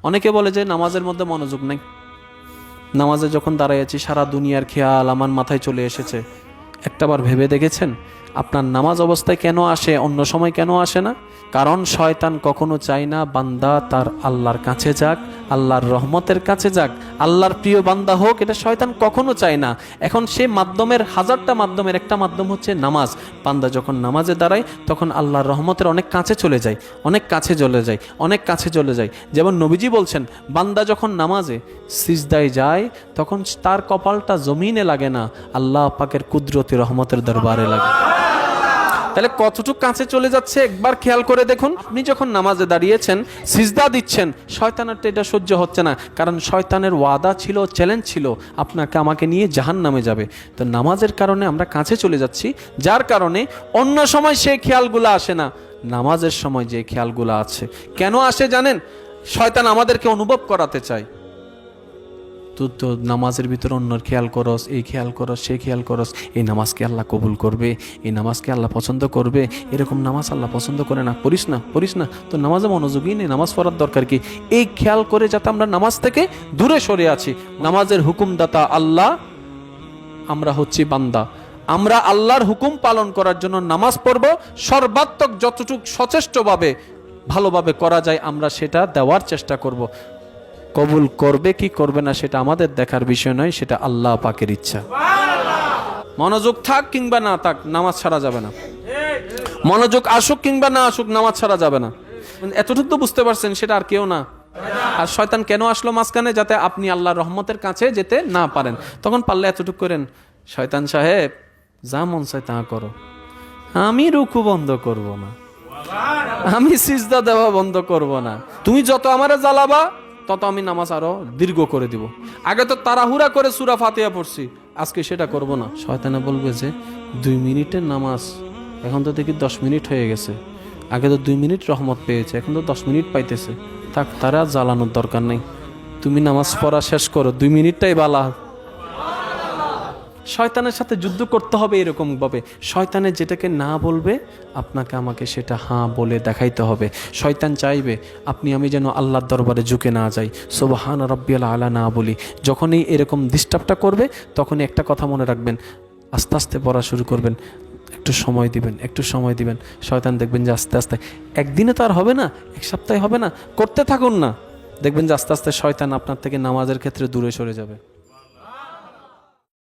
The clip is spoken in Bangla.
অনেকে বলে যে নামাজের মধ্যে মনোযোগ নাই, নামাজে যখন দাঁড়াইছি সারা দুনিয়ার খেয়াল আমার মাথায় চলে এসেছে। একটাবার ভেবে দেখেছেন আপনার নামাজ অবস্থায় কেন আসে, অন্য সময় কেন আসে না? কারণ শয়তান কখনো চায় না বান্দা তার আল্লাহর কাছে যাক, আল্লাহর রহমতের কাছে যাক, আল্লাহর প্রিয় বান্দা হোক, এটা শয়তান কখনো চায় না। এখন সে মাধ্যমের হাজারটা মাধ্যমের একটা মাধ্যম হচ্ছে নামাজ। বান্দা যখন নামাজে দাঁড়ায় তখন আল্লাহর রহমতের অনেক কাছে চলে যায়, অনেক কাছে চলে যায়, অনেক কাছে চলে যায়। যেমন নবীজি বলছেন, বান্দা যখন নামাজে সিজদায় যায় তখন তার কপালটা জমিনে লাগে না, আল্লাহ পাকের কুদরতি রহমতের দরবারে লাগে। তাহলে কতটুকু কাছে চলে যাচ্ছে একবার খেয়াল করে দেখুন। আপনি যখন নামাজে দাঁড়িয়েছেন, সিজদা দিচ্ছেন, শয়তানের তো এটা সহ্য হচ্ছে না, কারণ শয়তানের ওয়াদা ছিল, চ্যালেঞ্জ ছিল, আপনাকে আমাকে নিয়ে জাহান্নামে যাবে। তো নামাজের কারণে আমরা কাছে চলে যাচ্ছি, যার কারণে অন্য সময় সেই খেয়ালগুলো আসে না, নামাজের সময় যে খেয়ালগুলো আছে। কেন আসে জানেন? শয়তান আমাদেরকে অনুভব করাতে চায়, তুই তো নামাজের ভিতরে অন্যর খেয়াল করস, এই খেয়াল করস, সেই খেয়াল করস, এই নামাজকে আল্লাহ কবুল করবে, এই নামাজকে আল্লাহ পছন্দ করবে, এরকম নামাজ আল্লাহ পছন্দ করে না, পড়িস না, তো নামাজে মনোযোগই নেই, নামাজ পড়ার দরকার কি? এই খেয়াল করে যাতে আমরা নামাজ থেকে দূরে সরে আছি। নামাজের হুকুমদাতা আল্লাহ, আমরা হচ্ছি বান্দা, আমরা আল্লাহর হুকুম পালন করার জন্য নামাজ পড়ব, সর্বাত্মক যতটুকু সচেষ্টভাবে ভালোভাবে করা যায় আমরা সেটা দেওয়ার চেষ্টা করব। কবুল করবে কি করবে না সেটা আমাদের দেখার বিষয় নয়, সেটা আল্লাহ পাকের ইচ্ছা। মনোযোগ থাক কিংবা না থাক, নামাজ ছাড়া যাবে না। মনোযোগ আসুক কিংবা না আসুক, নামাজ ছাড়া যাবে না। এতটুকু তো বুঝতে পারছেন, সেটা আর কেউ না। আর শয়তান কেন আসলো মাঝখানে? যাতে আপনি আল্লাহর রহমতের কাছে যেতে না পারেন। তখন পারলে এতটুকু করেন, শয়তান সাহেব যা মন চায় তা করো, আমি রুকু বন্ধ করব না, আমি সিজদা দেওয়া বন্ধ করব না, তুমি যত আমারে জ্বালাবা তত আমি নামাজ আরো দীর্ঘ করে দিব। আগে তো তাড়াহুড়া করে সূরা ফাতিহা পড়ছি, আজকে সেটা করব না। শয়তানে বলবে যে 2 মিনিটের নামাজ, এখন তো দেখি 10 মিনিট হয়ে গেছে, আগে তো 2 মিনিট রহমত পেয়েছে, এখন তো 10 মিনিট পাইতেছে, থাক, তারা জ্বালানোর দরকার নেই, তুমি নামাজ পড়া শেষ করো, 2 মিনিটটাই বালা। শয়তানের সাথে যুদ্ধ করতে হবে এরকম ভাবে। শয়তানের যেটাকে না বলবে আপনাকে আমাকে সেটা হ্যাঁ বলে দেখাইতে হবে। শয়তান চাইবে আপনি আমি যেন আল্লাহর দরবারে ঝুঁকে না যাই, সুবহান রাব্বিয়াল আলা না বলি। যখনই এরকম ডিস্টার্বটা করবে তখনই একটা কথা মনে রাখবেন, আস্তে আস্তে পড়া শুরু করবেন, একটু সময় দিবেন, একটু সময় দিবেন। শয়তান দেখবেন যে আস্তে আস্তে, একদিনে তো আর হবে না, এক সপ্তাহে হবে না, করতে থাকুন না, দেখবেন যে আস্তে আস্তে শয়তান আপনার থেকে নামাজের ক্ষেত্রে দূরে সরে যাবে।